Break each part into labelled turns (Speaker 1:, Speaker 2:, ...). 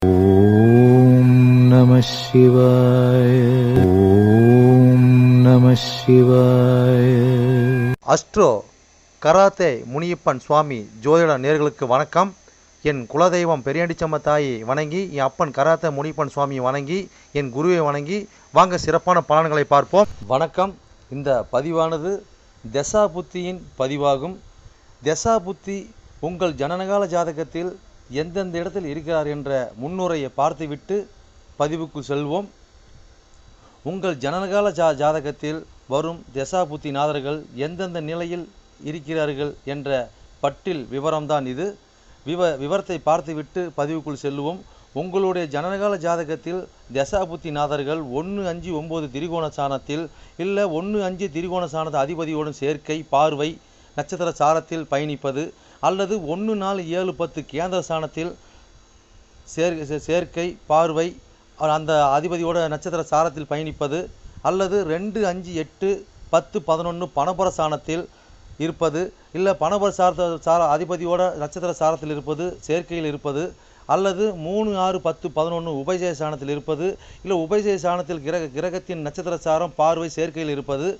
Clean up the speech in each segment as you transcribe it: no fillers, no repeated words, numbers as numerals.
Speaker 1: ஓம் நம சிவாய. ஓம் நம சிவாய.
Speaker 2: அஸ்ட்ரோ கராத்தே முனியப்பன் சுவாமி ஜோதிட நேயர்களுக்கு வணக்கம். என் குலதெய்வம் பெரியாண்டிச்சம்ம தாயை வணங்கி, என் அப்பன் கராத்தே முனியப்பன் சுவாமியை வணங்கி, என் குருவை வணங்கி வாங்க சிறப்பான பலன்களை பார்ப்போம். வணக்கம். இந்த பதிவானது தசா புத்தியின் பதிவாகும். தசா புத்தி உங்கள் ஜனனகால ஜாதகத்தில் எந்தெந்த இடத்தில் இருக்கிறார் என்ற முன்னுரையை பார்த்துவிட்டு பதிவுக்கு செல்வோம். உங்கள் ஜனனகால ஜாதகத்தில் வரும் தசா புத்தி நாதர்கள் எந்தெந்த நிலையில் இருக்கிறார்கள் என்ற பட்டியல் விவரம்தான் இது. விவரத்தை பார்த்துவிட்டு பதிவுக்குள் செல்வோம். உங்களுடைய ஜனனகால ஜாதகத்தில் தசா புத்தி நாதர்கள் 1-5-9 திரிகோண சாணத்தில் இல்லை 1-5 திரிகோண சாணத அதிபதியோடும் சேர்க்கை, பார்வை, நட்சத்திர சாரத்தில் பயணிப்பது, அல்லது 1-4-7-10 கேந்திர சாணத்தில் சேர்க்கை, பார்வை, அந்த அதிபதியோட நட்சத்திர சாரத்தில் பயணிப்பது, அல்லது 2-5-8-10-11 பணபர சாணத்தில் இருப்பது, இல்லை பணபர அதிபதியோட நட்சத்திர சாரத்தில் இருப்பது, சேர்க்கையில் இருப்பது, அல்லது 3-6-10-11 உபஜய சாணத்தில் இருப்பது, இல்லை உபஜய சாணத்தில் கிரகத்தின் நட்சத்திர சாரம், பார்வை, சேர்க்கையில் இருப்பது,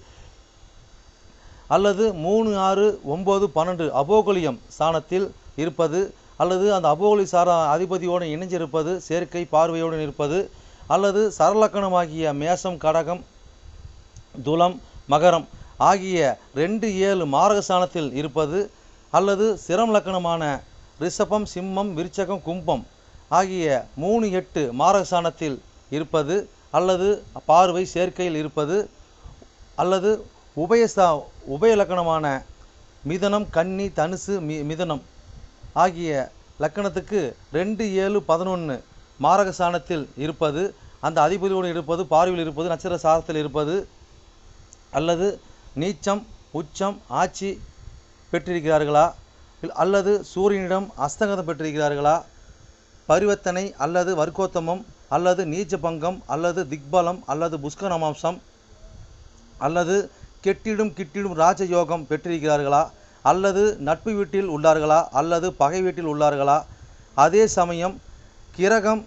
Speaker 2: அல்லது 3-6-9-12 அபோகலியம் சாணத்தில் இருப்பது, அல்லது அந்த அபோகலி சார அதிபதியோடு இணைஞ்சிருப்பது, சேர்க்கை, பார்வையோடு இருப்பது, அல்லது சரலக்கணமாகிய மேசம், கடகம், துலம், மகரம் ஆகிய 2-7 மாரக சாணத்தில் இருப்பது, அல்லது சிரம் லக்கணமான ரிஷபம், சிம்மம், விருச்சகம், கும்பம் ஆகிய 3-8 மாரக சாணத்தில் இருப்பது, அல்லது பார்வை, சேர்க்கையில் இருப்பது, அல்லது உபய லக்கணமான மிதனம், கன்னி, தனுசு, மிதனம் ஆகிய லக்கணத்துக்கு 2-7-11 மாரக சாணத்தில் இருப்பது, அந்த அதிபதியோடு இருப்பது, பார்வையில் இருப்பது, நட்சத்திர சாரத்தில் இருப்பது, அல்லது நீச்சம், உச்சம், ஆட்சி பெற்றிருக்கிறார்களா, அல்லது சூரியனிடம் அஸ்தங்கதம் பெற்றிருக்கிறார்களா, பரிவர்த்தனை அல்லது வர்க்கோத்தமம், அல்லது நீச்ச பங்கம், அல்லது திக்பலம், அல்லது புஷ்கரமாம்சம், அல்லது கிட்டிடும் ராஜயோகம் பெற்றிருக்கிறார்களா, அல்லது நட்பு வீட்டில் உள்ளார்களா, அல்லது பகை வீட்டில் உள்ளார்களா, அதே சமயம் கிரகம்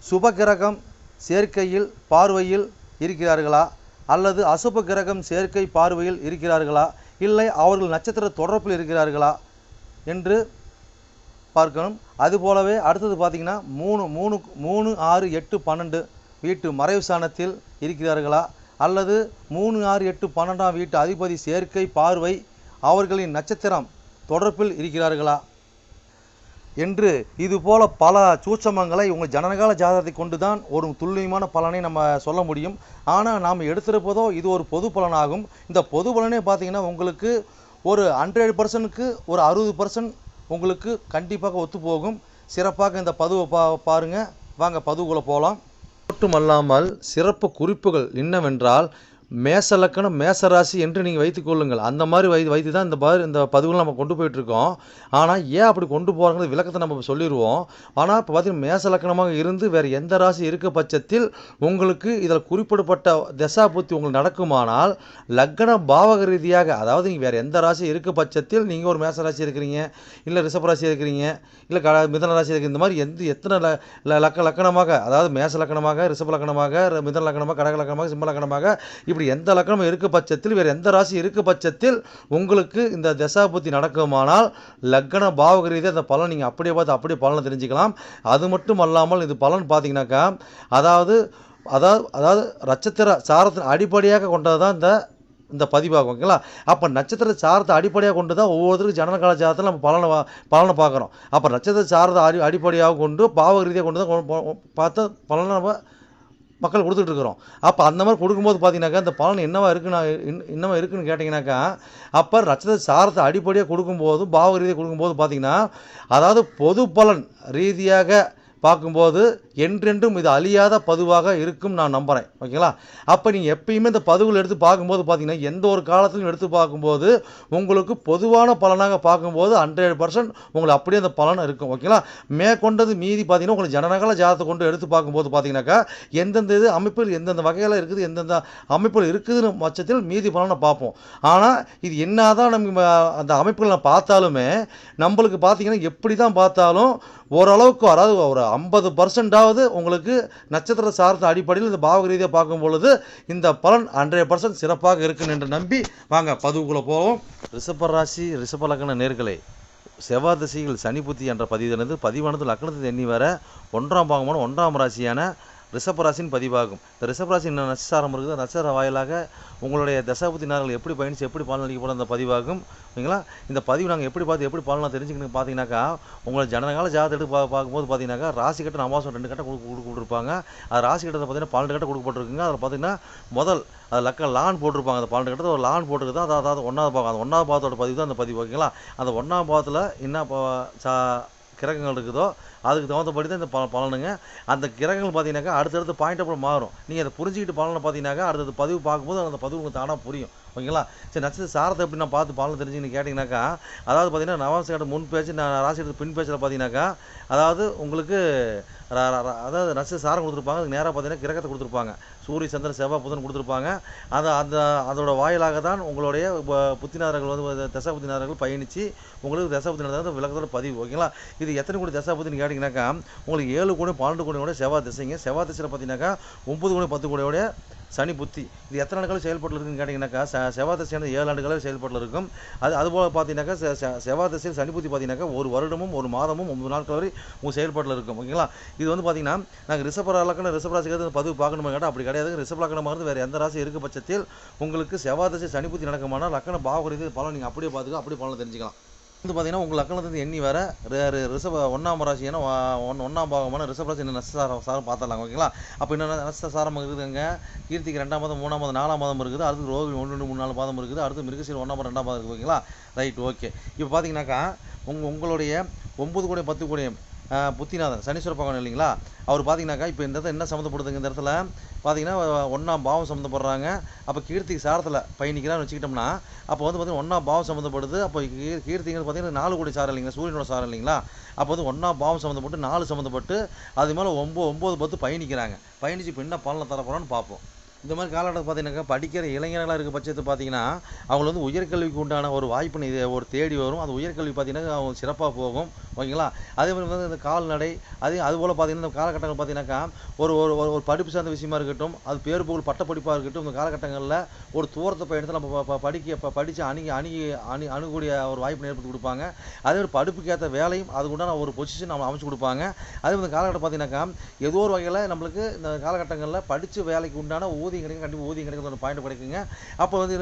Speaker 2: சுப கிரகம் சேர்க்கையில் பார்வையில் இருக்கிறார்களா, அல்லது அசுப கிரகம் சேர்க்கை பார்வையில் இருக்கிறார்களா, இல்லை அவர்கள் நட்சத்திர தொடர்பில் இருக்கிறார்களா என்று பார்க்கணும். அதுபோலவே அடுத்தது பார்த்திங்கன்னா 3-6-8-12 வீட்டு மறைவு சாணத்தில் இருக்கிறார்களா, அல்லது 3-6-8-12 வீட்டு அதிபதி சேர்க்கை, பார்வை அவர்களின் நட்சத்திரம் தொடர்பில் இருக்கிறார்களா என்று இதுபோல பல சூட்சமங்களை உங்கள் ஜனனகால ஜாதகத்தை கொண்டு தான் ஒரு துல்லியமான பலனை நம்ம சொல்ல முடியும். ஆனால் நாம் எடுத்திருப்பதோ இது ஒரு பொது பலனாகும். இந்த பொது பலனே பார்த்திங்கன்னா உங்களுக்கு ஒரு 100%க்கு ஒரு 60% உங்களுக்கு கண்டிப்பாக ஒத்துப்போகும். சிறப்பாக இந்த பதிவை பாருங்கள். வாங்க பதிவுக்குள்ளே போகலாம். மட்டுமல்லாமல் சிறப்பு குறிப்புகள் என்னவென்றால், மேச லக்கணம், மேசராசி என்று நீங்கள் வைத்துக்கொள்ளுங்கள். அந்த மாதிரி வைத்து தான் இந்த பதிவுகள் நம்ம கொண்டு போயிட்டுருக்கோம். ஆனால் ஏன் அப்படி கொண்டு போகிறாங்க விளக்கத்தை நம்ம சொல்லிடுவோம். ஆனால் இப்போ பார்த்தீங்கன்னா மேச லக்கணமாக இருந்து வேறு எந்த ராசி இருக்க பட்சத்தில் உங்களுக்கு இதில் குறிப்பிடப்பட்ட தசா புத்தி உங்களுக்கு நடக்குமானால், லக்கண பாவக ரீதியாக, அதாவது நீங்கள் வேறு எந்த ராசி இருக்க பட்சத்தில் நீங்கள் ஒரு மேச ராசி இருக்கிறீங்க, இல்லை ரிஷபராசி இருக்கிறீங்க, இல்லை மிதன ராசி இருக்கிற, இந்த மாதிரி எத்தனை லக்கணமாக, அதாவது மேச லக்கணமாக, ரிஷப லக்கணமாக, மிதன லக்கணமாக, கடக லக்கணமாக, சிம்ம லக்கணமாக, இப்படி எந்த லக்கணம் இருக்க பட்சத்தில் வேறு எந்த ராசி இருக்க பட்சத்தில் உங்களுக்கு இந்த தசா புத்தி நடக்குமானால் லக்கண பாவக ரீதியாக அந்த பலன் நீங்கள் அப்படியே பார்த்து அப்படியே பலனை தெரிஞ்சுக்கலாம். அது மட்டும் அல்லாமல் இது பலன் பார்த்தீங்கன்னாக்கா, அதாவது நட்சத்திர சாரத்தின் அடிப்படையாக கொண்டது தான் இந்த பதிவாகும். ஓகேங்களா? அப்போ நட்சத்திர சாரத்தை அடிப்படையாக கொண்டு தான் ஒவ்வொருத்தருக்கும் ஜனனகால ஜாதகத்தில் நம்ம பலனை பார்க்குறோம். அப்போ நட்சத்திர சாரத்தை அடிப்படையாக கொண்டு பாவக ரீதியாக கொண்டு தான் பார்த்து பலனை நம்ம மக்கள் கொடுத்துட்ருக்குறோம். அப்போ அந்த மாதிரி கொடுக்கும்போது பார்த்தீங்கன்னாக்கா இந்த பலன் என்னவா இருக்குன்னு கேட்டிங்கனாக்கா, அப்போ நட்சத்திர சாரத்தை அடிப்படையாக கொடுக்கும்போது பாவக ரீதியாக கொடுக்கும்போது பார்த்தீங்கன்னா, அதாவது பொது பலன் ரீதியாக பார்க்கும்போது என்றென்றும் இது அழியாத பதிவாக இருக்கும் நான் நம்புகிறேன். ஓகேங்களா? அப்போ நீங்கள் எப்பயுமே இந்த பதிவுகள் எடுத்து பார்க்கும்போது பார்த்தீங்கன்னா, எந்த ஒரு காலத்திலும் எடுத்து பார்க்கும்போது உங்களுக்கு பொதுவான பலனாக பார்க்கும்போது 100% உங்களுக்கு அப்படியே அந்த பலன் இருக்கும். ஓகேங்களா? மேற்கொண்டது மீதி பார்த்தீங்கன்னா, உங்களுக்கு ஜனனகால ஜாதகத்தை கொண்டு எடுத்து பார்க்கும்போது பார்த்தீங்கன்னாக்கா, எந்தெந்த இது அமைப்பில் எந்தெந்த வகையில் இருக்குது, எந்தெந்த அமைப்பில் இருக்குதுன்னு பட்சத்தில் மீதி பலனை பார்ப்போம். ஆனால் இது என்னதான் நம்ம அந்த அமைப்புகளை பார்த்தாலுமே நம்மளுக்கு பார்த்தீங்கன்னா, எப்படி தான் பார்த்தாலும் ஓரளவுக்கு, அதாவது ஒரு 50% உங்களுக்கு நட்சத்திர சார்ந்த அடிப்படையில் இந்த பாவக ரீதியாக பார்க்கும் பொழுது இந்த பலன் 100% சிறப்பாக இருக்குன்னு என்று நம்பி வாங்க பதிவுக்குள்ளே போவோம். ரிஷப ராசி ரிஷப லக்ன நேர்களே, செவ்வாய் திசையில் சனி புத்தி என்ற பதிவானது லக்னத்தை எண்ணி வர 1ஆம் பாகமான 1ஆம் ராசியான ரிஷபராசின் பதிவாகும். இந்த ரிஷபராசி என்ன நட்சத்திரம் இருக்குது, நட்சத்திர வாயிலாக உங்களுடைய தசாபுத்தி நார்கள் எப்படி பயணித்து எப்படி பலன் அளிக்க போகிற அந்த பதிவாகும். ஓகேங்களா? இந்த பதிவு நாங்கள் எப்படி பார்த்து எப்படி பலனாக தெரிஞ்சுக்கணும் பார்த்தீங்கன்னாக்கா, உங்களை ஜனனகால ஜாதகத்தை எடுத்து பார்க்கும்போது பார்த்தீங்கன்னாக்கா, ராசி கட்டம் அமாவாசை 2 கட்டம் கொடுத்துருப்பாங்க. அது ராசி கட்டத்தை பார்த்தீங்கன்னா 12 கட்டம் கொடுக்கப்பட்டிருக்குங்க. அதில் பார்த்தீங்கன்னா முதல் அது லான் போட்டிருப்பாங்க. அந்த 12 கட்டத்தில் ஒரு லான் போட்டுருக்கு தான். அதாவது 1ஆவது பாகம், அந்த 1ஆவது பாகத்தோட பதிவு தான் அந்த பதிவு. ஓகேங்களா? அந்த 1ஆம் பாகத்தில் என்ன கிரகங்கள் இருக்குதோ அதுக்கு தகுந்தபடி தான் இந்த பலனுங்க. அந்த கிரகங்கள் பார்த்தீங்கன்னாக்கா அடுத்தடுத்து பாயிண்ட் அப்புறம் மாறும். நீங்கள் அதை புரிஞ்சுக்கிட்டு பலனை பார்த்தீங்கன்னாக்கா அடுத்தது பதிவு பார்க்கும்போது அந்த பதிவு உங்களுக்கு தானாக புரியும். ஓகேங்களா? சரி, நட்சத்திர சாரத்தை எப்படி நான் பார்த்து பலனை தெரிஞ்சுன்னு கேட்டிங்கனாக்கா, அதாவது பார்த்தீங்கன்னா நவாம்ச கட்ட முன் பேச்சு, ராசி எடுத்து பின் பேச்சில் பார்த்தீங்கன்னாக்கா, அதாவது உங்களுக்கு அதாவது நட்சத்திர சாரம் கொடுத்துருப்பாங்க. அதுக்கு நேராக பார்த்தீங்கன்னா கிரகத்தை கொடுத்துருப்பாங்க. சூரிய சந்திரன் செவ்வாய் புதன் கொடுத்துருப்பாங்க. அதோட வாயிலாக தான் உங்களுடைய புத்திநாதர்கள் தசா புத்திநாதர்கள் பயணித்து உங்களுக்கு தசா புத்திநாதர் விளக்கத்தோட பதிவு. ஓகேங்களா? இது எத்தனை கோடி தசா புத்தின்னு கேட்டிங்கனாக்கா, உங்களுக்கு 7 கோடி 12 கோடியோட செவ்வாய் திசைங்க. செவ்வாய் திசையில் பார்த்தீங்கன்னாக்கா 9 கோடி 10 கோடியோட சனி புத்தி. இது எத்தனை ஆண்டுகள் செயல்பட்டு இருக்குன்னு கேட்டிங்கனாக்கா, செவ்வாய் திசையான 7 ஆண்டுகளே செயல்பட்டு இருக்கும். அதுபோல் பார்த்தீங்கன்னாக்கா செவ்வாய் திசையில் சனி புத்தி பார்த்தீங்கன்னாக்கா 1 வருடமும் 1 மாதமும் 9 நாட்கள் வரை உங்கள் செயல்பாட்டில் இருக்கும். ஓகேங்களா? இது வந்து பார்த்தீங்கன்னா நாங்கள் ரிஷபராசிக்கு பதிவு பார்க்கணுமா கேட்டால் அப்படி கிடையாது. ரிஷப லக்னமாக இருந்து வேறு எந்த ராசி இருக்க பட்சத்தில் உங்களுக்கு செவ்வாய் திசை சனி புத்தி நடக்குமானால் லக்ன பாவ ரீதியில் பலன் நீங்கள் அப்படியே பார்த்துக்கலாம், அப்படியே பலன் தெரிஞ்சுக்கலாம். வந்து பார்த்தீங்கன்னா உங்கள் லக்னத்துலேருந்து எண்ணி வர ரிஷப 1ஆம் ராசி, ஏன்னா 1ஆம் பாகமான ரிஷபராசி என்ன நட்சத்திரம் பார்த்துடலாம். ஓகேங்களா? அப்போ என்ன நட்சத்திர சாரம் இருக்குதுங்க. கீர்த்திக்கு 2ஆம் மாதம் 3ஆம் மாதம் 4ஆம் மாதம் இருக்குது. அடுத்து ரோகிணி 1 2 3 4 பாதம் இருக்குது. அடுத்து மிருகசீரிஷம் 1ஆம் மாதம் 2ஆம் மாதம் இருக்குது. ஓகேங்களா? Right, okay. இப்போ பார்த்தீங்கன்னாக்கா உங்களுடைய 9 கோடி 10 கோடி புத்திநாதன் சனீஸ்வர பகவான் இல்லைங்களா, அவர் பார்த்தீங்கன்னாக்கா இப்போ இந்த இடத்துல என்ன சம்மந்தப்படுதுங்க, இந்த இடத்துல பார்த்தீங்கன்னா 1ஆம் பாவம் சம்மந்தப்படுறாங்க. அப்போ கீர்த்திக்கு சாரத்தில் பயணிக்கிறான்னு வச்சுக்கிட்டோம்னா, அப்போ வந்து பார்த்தீங்கன்னா 1ஆம் பாவம் சம்மந்தப்படுது. அப்போ கீர்த்திங்கிறது பார்த்தீங்கன்னா 4 கோடி சாரம் இல்லைங்களா, சூரியனோட சாரம் இல்லைங்களா. அப்போ வந்து 1ஆம் பாவம் சம்மந்தப்பட்டு 4 சம்மந்தப்பட்டு அது மேலே 9 10 பயணிக்கிறாங்க. பயணித்து இப்போ என்ன பலனை தரப்போகிறான்னு பார்ப்போம். இந்த மாதிரி காலகட்டத்தில் பார்த்தீங்கன்னாக்கா படிக்கிற இளைஞர்களாக இருக்க பட்சத்தை பார்த்தீங்கன்னா அவங்க வந்து உயர்கல்விக்கு உண்டான ஒரு வாய்ப்பு இது ஒரு தேடி வரும். அந்த உயர்கல்வி பார்த்தீங்கன்னா அவங்க சிறப்பாக போகும். ஓகேங்களா? அதே மாதிரி வந்து இந்த கால்நடை அதுபோல் பார்த்தீங்கன்னா இந்த காலகட்டங்கள் பார்த்தீங்கன்னாக்கா ஒரு ஒரு படிப்பு சார்ந்த விஷயமா இருக்கட்டும், அது பேர் புகழ் பட்ட படிப்பாக இருக்கட்டும், இந்த காலகட்டங்களில் ஒரு தூரத்தை பயணத்தில் நம்ம படித்து அணுகக்கூடிய ஒரு வாய்ப்பு ஏற்படுத்தி கொடுப்பாங்க. அதே ஒரு படிப்புக்கு ஏற்ற வேலையும் அதுக்கு உண்டான ஒரு பொசிஷன் நம்ம அமைச்சு கொடுப்பாங்க. அதே மாதிரி காலகட்டம் பார்த்தீங்கன்னாக்கா ஏதோ ஒரு வகையில் நம்மளுக்கு இந்த காலகட்டங்களில் படித்து வேலைக்கு உண்டான ஊதியம் கிடைக்கும், கண்டிப்பாக ஊதியம் கிடைக்கிறது ஒரு பாயிண்ட் கிடைக்குங்க. அப்போ வந்து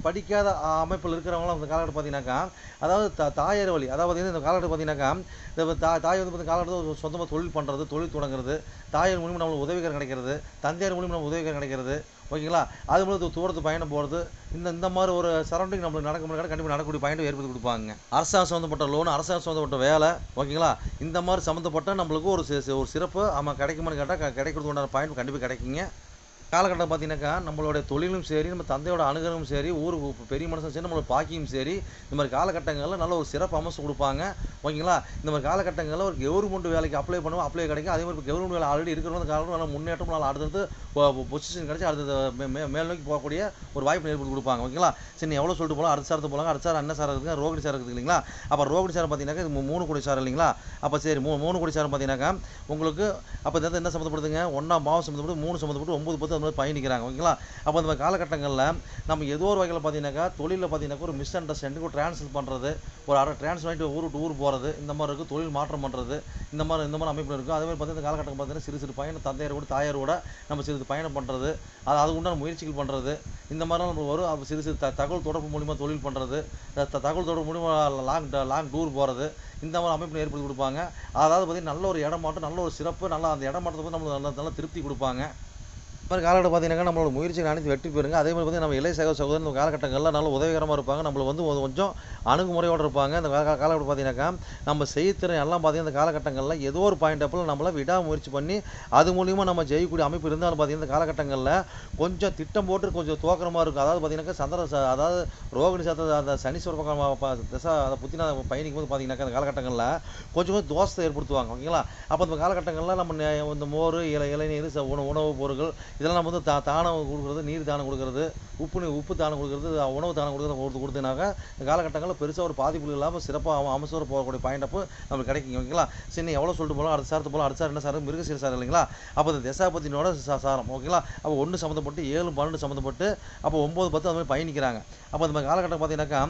Speaker 2: படிக்காத அமைப்பில் இருக்கிறவங்களாம் இந்த காலகட்டம் பார்த்தீங்கன்னாக்கா, அதாவது தாயார் வழி, அதாவது இந்த காலகட்டம் பார்த்தீங்கன்னாக்கா இந்த தாய் வந்து காலகட்டத்தில் சொந்தமாக தொழில் பண்ணுறது, தொழில் தொடங்குறது, தாயார் மூலியமாக நம்மளுக்கு உதவிகரம் கிடைக்கிறது, தந்தையார் மூலியமாக நம்ம உதவிகரம் கிடைக்கிறது. ஓகேங்களா? அது மூலம் தூரத்து பயணம் போகிறது, இந்த மாதிரி ஒரு சரௌண்டிங் நம்மளுக்கு நடக்க கண்டிப்பாக நடக்கக்கூடிய பாயிண்ட் ஏற்படுத்தி கொடுப்பாங்க. அரசாங்கம் சம்மந்தப்பட்ட லோன், அரசாங்கம் சம்மந்தப்பட்ட வேலை, ஓகேங்களா, இந்த மாதிரி சம்மந்தப்பட்ட நம்மளுக்கு ஒரு சிறப்பு ஆமாம் கிடைக்குமான்னு கேட்டால் கிடைக்கிறது உண்டான பாயிண்ட் கண்டிப்பாக கிடைக்குங்க. காலகட்டம் பார்த்தீங்கன்னாக்கா நம்மளுடைய தொழிலும் சரி, நம்ம தந்தையோட அணுகலும் சரி, ஊருக்கு பெரிய மனுஷன் சரி, நம்மளோட பாக்கியும் சரி, இந்த மாதிரி காலகட்டங்களில் நல்ல ஒரு சிறப்பு அமைச்சு கொடுப்பாங்க. ஓகேங்களா? இந்த மாதிரி காலகட்டங்களில் ஒரு கவர்மெண்ட் வேலைக்கு அப்ளை பண்ணுவோம், அப்ளை கிடைக்கும். அதே மாதிரி கவர்மெண்ட் வேலை ஆல்ரெடி இருக்கிறவங்க காலத்தில் நல்ல முன்னேற்றம், நல்ல அடுத்தது பொசிஷன் கிடச்சி அடுத்தது மேல் நோக்கி போகக்கூடிய ஒரு வாய்ப்பு ஏற்படுத்தி கொடுப்பாங்க. ஓகேங்களா? சரி, எவ்வளோ சொல்லிட்டு போகலாம், அடுத்த சாரத்து போகலாம். அடுத்த சாரம் என்ன சாரம் இருக்குங்க, ரோகிணி சாரம் இருக்குது இல்லைங்களா. அப்போ ரோகிணி சாரம் பார்த்தீங்கன்னாக்கா இது 3 கோடி சாரம் இல்லைங்களா. அப்போ சரி 3 கோடி சாரம் பார்த்தீங்கன்னாக்கா உங்களுக்கு அப்போ இந்த என்ன சம்மந்தப்படுதுங்க, 1ஆம் பாவம் சம்மந்தப்பட்டு 3 சம்மந்தப்பட்டு 9 10 அந்த மாதிரி பயணிக்கிறாங்க. ஓகேங்களா? அப்போ அந்த காலகட்டங்களில் நம்ம ஏதோ ஒரு வகையில் பார்த்தீங்கன்னாக்கா தொழிலில் பார்த்தீங்கன்னாக்கா ஒரு மிஸ் அண்டர்ஸ்டாண்டிங், ஒரு ட்ரான்ஸ்ஃபர் பண்ணுறது, ஒரு ட்ரான்ஸ்ஃபர் ஆகிட்டு ஊர் போகிறது, இந்த மாதிரி இருக்குது. தொழில் மாற்றம் பண்ணுறது, இந்த மாதிரி அமைப்பில் இருக்கும். அதே மாதிரி பார்த்தீங்கன்னா காலகட்டம் பார்த்தீங்கன்னா சிறு பயணம் தந்தையரோட தாயாரோட நம்ம சிறிது பயணம் பண்ணுறது, அது உண்டான முயற்சிகள் பண்ணுறது, இந்த மாதிரிலாம் நம்ம வரும். அப்போ சிறு தகவல் தொடர்பு மூலிமா தொழில் பண்ணுறது, தகவல் தொடர்பு மூலிமா லாங் டூர் போகிறது, இந்த மாதிரி அமைப்பில் ஏற்படுத்தி கொடுப்பாங்க. அதாவது பார்த்தீங்கன்னா நல்ல ஒரு இடமாட்டம், நல்ல ஒரு சிறப்பு, நல்லா அந்த இடமாட்டத்தை வந்து நம்மளுக்கு நல்லா திருப்தி கொடுப்பாங்க. மாதிரி காலகட்டம் பார்த்தீங்கன்னா நம்மளோட முயற்சிகள் அனைத்து வெற்றி பெறுங்க. அதே மாதிரி பார்த்தீங்கன்னா நம்ம இளைய சகோதரன் இந்த காலகட்டங்களில் நல்ல உதவிகரமாக இருப்பாங்க. நம்மள வந்து கொஞ்சம் அணுகுமுறையோடு இருப்பாங்க. இந்த காலகட்டம் பார்த்தீங்கன்னாக்கா நம்ம செய்திறன் எல்லாம் பார்த்தீங்கன்னா இந்த காலகட்டங்களில் ஏதோ ஒரு பாயிண்ட் அப்பில் நம்மளை விடாமுயற்சி பண்ணி அது மூலியமாக நம்ம ஜெயிக்கக்கூடிய அமைப்பு இருந்தாலும் பார்த்தீங்கன்னா இந்த காலகட்டங்களில் கொஞ்சம் திட்டம் போட்டு கொஞ்சம் துவக்கிற மாதிரி இருக்கும். அதாவது பார்த்தீங்கன்னாக்கா அதாவது ரோகிணி சாத்திர அந்த சனீஸ்வர பக்கம் திசை அதை புத்தினா பயணிக்கும் போது பார்த்தீங்கன்னாக்கா அந்த காலகட்டங்களில் கொஞ்சம் தோஷத்தை ஏற்படுத்துவாங்க. ஓகேங்களா? அப்போ இந்த காலகட்டங்களில் நம்ம இந்த மோர் இளநீர் உணவுப் பொருட்கள் இதெல்லாம் நம்ம வந்து தானம் கொடுக்குறது, நீர் தானம் கொடுக்குறது, உப்பு தானம் கொடுக்குறது, உணவு தானம் கொடுத்தனாக்கா இந்த காலகட்டங்களில் பெருசாக ஒரு பாதிப்புகள் இல்லாமல் சிறப்பாக அமைச்சர் போகக்கூடிய பாயிண்ட் அப்பு நம்மளுக்கு கிடைக்கும். ஓகேங்களா? சரி, எவ்வளோ சொல்லிட்டு போகலாம், அடுத்த சாரத்து போகலாம். அடுத்த சார் என்ன சார்? மிருகசீர சார் இல்லைங்களா? அப்போ இந்த தசாபதினோட சாரம். ஓகேங்களா? அப்போ 1 சம்மந்தப்பட்டு 7 12 சம்மந்தப்பட்டு அப்போ 9 10 அந்த மாதிரி பயணிக்கிறாங்க. அப்போ இந்த காலகட்டம் பார்த்தீங்கன்னாக்கா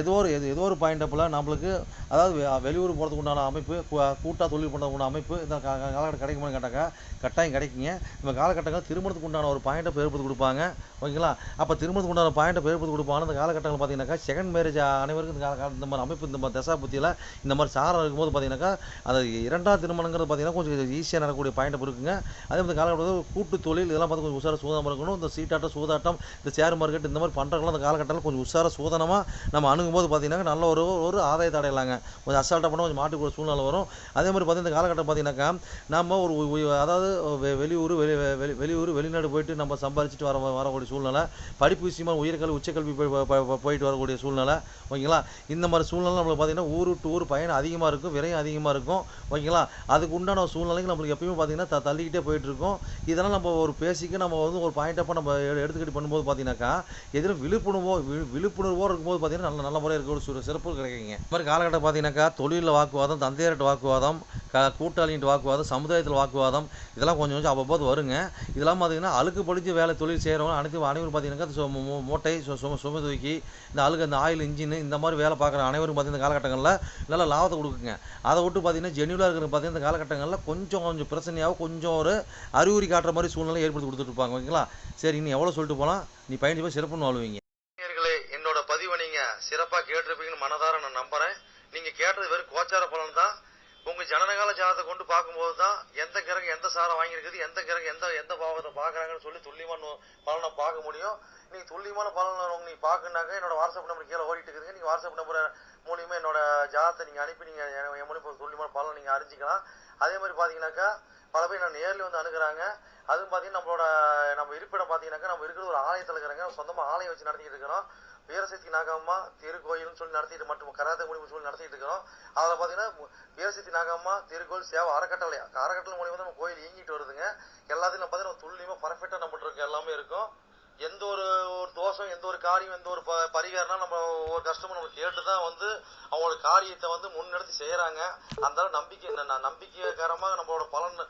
Speaker 2: ஏதோ ஒரு பாயிண்ட் அப்பில் நம்மளுக்கு அதாவது வெளியூர் போகிறதுக்கு உண்டான அமைப்பு, கூட்டாக தொழில் பண்ணுறதுக்கு அமைப்பு இந்த காலகட்டம் கிடைக்குமான்னு கேட்டாக்கா கட்டாயம் கிடைக்குங்க. இந்த காலகட்டங்கள் திருமணத்துக்கு உண்டான ஒரு பாயிண்ட்டை ஏற்படுத்தி கொடுப்பாங்க. ஓகேங்களா? அப்போ திருமணத்துக்கு உண்டான பாயிண்ட்டை ஏற்படுத்தி கொடுப்பாங்க. இந்த காலகட்டங்கள் பார்த்தீங்கன்னாக்கா செகண்ட் மேரேஜ் அனைவருக்கும் இந்த மாதிரி அமைப்பு இந்த மாதிரி தசா புத்தியில் இந்த மாதிரி சாரம் இருக்கும்போது பார்த்தீங்கன்னாக்கா அது 2ஆம் திருமணங்கிறது பார்த்தீங்கன்னா கொஞ்சம் ஈஸியாக நடக்கக்கூடிய பாயிண்ட் இருக்குங்க. அதே மாதிரி காலகட்டத்தில் கூட்டு தொழில் இதெல்லாம் பார்த்து கொஞ்சம் உஷார சூதானமாக இருக்கணும். இந்த சீட்டாட்டம் சூதாட்டம் இந்த ஷேர் மார்க்கெட் இந்த மாதிரி பண்ணுறவங்களாம் அந்த காலகட்டத்தில் கொஞ்சம் உஷார சூதனமாக நம்ம அணுகும்போது பார்த்தீங்கன்னா நல்ல ஒரு ஆதாயத்தை அடையலாங்க. கொஞ்சம் அசால்ட்டாக பண்ண கொஞ்சம் மாட்டுக்கூட சூழ்நிலை வரும். அதே மாதிரி பார்த்தீங்கன்னா இந்த காலகட்டம் பார்த்தீங்கன்னாக்கா நம்ம அதாவது வெளியூர் வெளிநாடு போயிட்டு நம்ம சம்பாதிச்சுட்டு வரக்கூடிய சூழ்நிலை, படிப்பு விஷயமா உயர்கல்வி உச்சக்கல்வி போயிட்டு வரக்கூடிய சூழ்நிலை. ஓகேங்களா? இந்த மாதிரி சூழ்நிலை நம்மளுக்கு பார்த்தீங்கன்னா ஊர் டு ஊர் பயணம் அதிகமாக இருக்கும், விரையும் அதிகமாக இருக்கும். ஓகேங்களா? அதுக்கு உண்டான சூழ்நிலைக்கு நம்மளுக்கு எப்பயுமே பார்த்தீங்கன்னா தள்ளிக்கிட்டே போயிட்டு இருக்கும். இதெல்லாம் நம்ம ஒரு பேசிக்கு நம்ம வந்து ஒரு பாயிண்டப்போ நம்ம எடுத்துக்கிட்டு பண்ணும்போது பார்த்தீங்கன்னாக்கா எதிரும் விழிப்புணர்வோடு இருக்கும்போது பார்த்தீங்கன்னா நல்ல முறையாக இருக்க ஒரு சிறப்பு கிடைக்குங்க. இந்த மாதிரி காலகட்டம் பார்த்தீங்கன்னாக்கா தொழிலில் வாக்குவாதம், தந்தையர்கிட்ட வாக்குவாதம், கூட்டாளிகிட்ட வாக்குவாதம், சமுதாயத்தில் வாக்குவாதம் இதெல்லாம் கொஞ்சம் அவ்வப்போது வருங்க. இதெல்லாம் பார்த்தீங்கன்னா அழுக்கு படித்து வேலை தொழில் செய்கிறவங்க அனைவரும் பார்த்தீங்கன்னாக்கா மூட்டை சுமை தூக்கி இந்த ஆயில் இன்ஜின் இந்த மாதிரி வேலை பார்க்குற அனைவரும் பார்த்தீங்கன்னா காலகட்டங்களில் நல்ல லாபத்தை கொடுக்குங்க. அதை விட்டு பார்த்தீங்கன்னா ஜென்யூலாக இருக்கிற பார்த்தீங்கன்னா இந்த காலகட்டங்களில் கொஞ்சம் பிரச்சனையாக கொஞ்சம் ஒரு அறிகுறி காட்டுற மாதிரி சூழ்நிலை ஏற்படுத்தி கொடுத்துட்டு இருப்பாங்க. ஓகேங்களா? சரி, நீ எவ்வளோ சொல்லிட்டு போகலாம், நீ பயணி போய் சிறப்புன்னு வாழ்வீங்க. என்னோட பதிவை நீங்கள் சிறப்பாக கேட்டிருப்பீங்கன்னு மனதார நான் நம்புகிறேன். நீங்கள் கேட்டது வெறும் கோச்சார பலன் தான். உங்கள் ஜனனகால ஜாதத்தை கொண்டு பார்க்கும்போது தான் எந்த கிரகம் எந்த சாரம் வாங்கியிருக்குது, எந்த கிரகம் எந்த பாவத்தை பார்க்குறாங்கன்னு சொல்லி துல்லியமான பலனை பார்க்க முடியும். நீங்கள் துல்லியமான பலனை நீங்கள் பார்க்கணுனாக்க என்னோட வாட்ஸ்அப் நம்பர் கீழே ஓடிட்டு இருக்குதுங்க. நீங்கள் வாட்ஸ்அப் நம்பரை மூலியமாக என்னோட ஜாதத்தை நீங்கள் அனுப்பி நீங்கள் என் மூலியமாக துல்லியமான பலனை நீங்கள் அறிஞ்சிக்கலாம். அதே மாதிரி பார்த்தீங்கன்னாக்கா பல பேர் நான் நேரில் வந்து அணுகுறாங்க. அதுவும் பார்த்தீங்கன்னா நம்ம இருப்பிடம் பார்த்தீங்கன்னாக்கா நம்ம இருக்கிறது ஒரு ஆலயத்தில் இருக்கிறாங்க. சொந்தமாக ஆலயம் வச்சு நடத்திக்கிட்டு இருக்கிறோம். வீரசக்தி நாகம்மா திருக்கோயில்னு சொல்லி நடத்திட்டு மற்றும் கராத்தே முடிவு சொல்லி நடத்திட்டு இருக்கிறோம். அதில் பார்த்தீங்கன்னா வீரசக்தி நாகம்மா திருக்கோயில் சேவை அறக்கட்டளை மூலியமாக நம்ம கோயில் இயங்கிட்டு வருதுங்க. எல்லாத்துலையும் பார்த்தீங்கன்னா துல்லியமாக பர்ஃபெக்டாக நம்மகிட்ட இருக்க எல்லாமே இருக்கும். எந்த ஒரு தோஷம், எந்த ஒரு காரியம், எந்த ஒரு பரிகாரம்னா நம்ம ஒரு கஸ்டமர் நம்ம கேட்டு தான் வந்து அவங்களோட காரியத்தை வந்து முன்னெடுத்து செய்கிறாங்க. அந்த நம்பிக்கைகரமாக நம்மளோட பலன்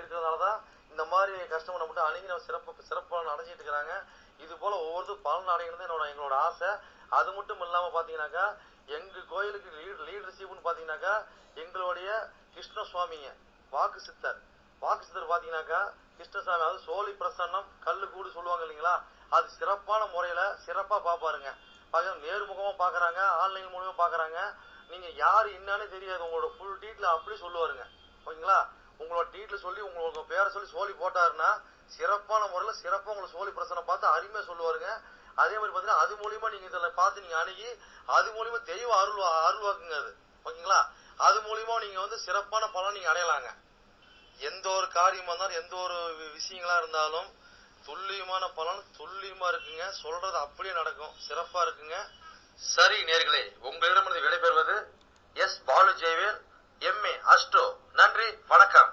Speaker 2: இருக்கிறதுனால தான் இந்த மாதிரி கஸ்டமர் நம்மகிட்ட அணுகி நம்ம சிறப்பு பலன் அடைஞ்சிட்டு இருக்கிறாங்க. இது போல் ஒவ்வொருத்தரும் பலன் அடைகிறது எங்களோட ஆசை. அது மட்டும் இல்லாமல் பார்த்தீங்கன்னாக்கா எங்கள் கோயிலுக்கு லீடர்ஷிப்னு பார்த்தீங்கன்னாக்கா எங்களுடைய கிருஷ்ணசுவாமிங்க வாக்கு சித்தர் பார்த்தீங்கன்னாக்கா கிருஷ்ணசாமி, அதாவது சோழி பிரசன்னம் கல்லு கூடு சொல்லுவாங்க இல்லைங்களா, அது சிறப்பான முறையில் சிறப்பாக பார்ப்பாருங்க. நேர்முகமாக பார்க்குறாங்க, ஆன்லைன் மூலமாக பார்க்குறாங்க. நீங்கள் யார் என்னன்னு தெரியாது, உங்களோட ஃபுல் டீட்டில் அப்படி சொல்லுவாருங்க. ஓகேங்களா? உங்களோட டீட்டில் சொல்லி உங்களுக்கு பேரை சொல்லி சோழி போட்டாருன்னா சிறப்பான முறையில் சிறப்பாக உங்களை சோழி பிரசனம் பார்த்து அருமையாக சொல்லுவாருங்க. அதே மாதிரி பார்த்தீங்கன்னா அது மூலியமாக நீங்கள் இதில் பார்த்து நீங்கள் அணுகி அது மூலியமாக தெய்வ அருள்வாக்குங்க அது. ஓகேங்களா? அது மூலியமாக நீங்கள் வந்து சிறப்பான பலன் நீங்கள் அடையலாங்க. எந்த ஒரு காரியமாக இருந்தாலும் எந்த ஒரு விஷயங்களா இருந்தாலும் துல்லியமான பலன் துல்லியமாக இருக்குங்க. சொல்றது அப்படியே நடக்கும், சிறப்பாக இருக்குங்க. சரி நேயர்களே, உங்களிடமிருந்து விடைபெறுவது S. Balu Jayavel, MA astro. நன்றி, வணக்கம்.